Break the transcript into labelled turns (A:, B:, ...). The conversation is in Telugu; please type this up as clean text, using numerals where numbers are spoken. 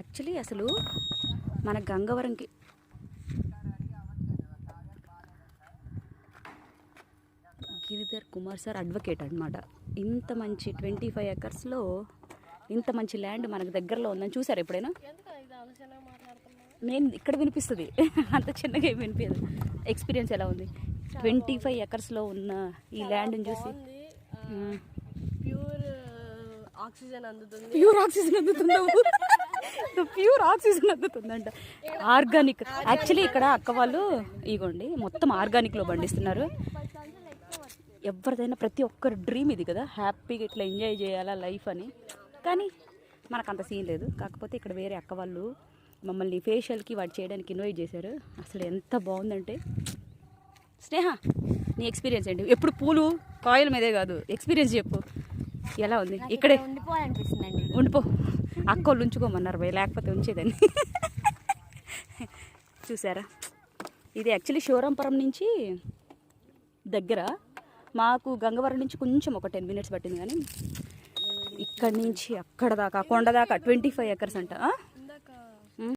A: యాక్చువల్లీ అసలు మన గంగవరంకి గిరిధర్ కుమార్ సార్ అడ్వకేట్ అనమాట. ఇంత మంచి 25 ఎకర్స్లో ఇంత మంచి ల్యాండ్ మనకు దగ్గరలో ఉందని చూసారు ఎప్పుడైనా? నేను ఇక్కడ వినిపిస్తుంది, అంత చిన్నగా ఏమి వినిపించదు. ఎక్స్పీరియన్స్ ఎలా ఉంది? 25 ఎకర్స్లో ఉన్న ఈ ల్యాండ్ని చూసి
B: ప్యూర్ ఆక్సిజన్ అందుతుంది.
A: ప్యూర్ ఆక్సిజన్ అందుతుందంట. ఆర్గానిక్. యాక్చువల్లీ ఇక్కడ అక్క వాళ్ళు ఇగోండి మొత్తం ఆర్గానిక్లో పండిస్తున్నారు. ఎవరిదైనా ప్రతి ఒక్కరి డ్రీమ్ ఇది కదా, హ్యాపీగా ఇట్లా ఎంజాయ్ చేయాలా లైఫ్ అని. కానీ మనకు అంత సీన్ లేదు. కాకపోతే ఇక్కడ వేరే అక్క వాళ్ళు మమ్మల్ని ఫేషియల్కి వాటి చేయడానికి ఇన్వైట్ చేశారు. అసలు ఎంత బాగుందంటే, స్నేహ నీ ఎక్స్పీరియన్స్ ఏంటి? ఎప్పుడు పూలు కాయల మీదే కాదు, ఎక్స్పీరియన్స్ చెప్పు, ఎలా ఉంది? ఇక్కడే
B: ఉండిపోవాలనిపిస్తుందండి.
A: ఉండిపో, అక్కోళ్ళు ఉంచుకోమన్నారు భయ, లేకపోతే ఉంచేదాన్ని. చూసారా, ఇది యాక్చువల్లీ శివరాంపురం నుంచి దగ్గర, మాకు గంగవరం నుంచి కొంచెం ఒక 10 minutes పట్టింది. కానీ ఇక్కడి నుంచి అక్కడ దాకా కొండ దాకా 25 ఎకర్స్ అంట.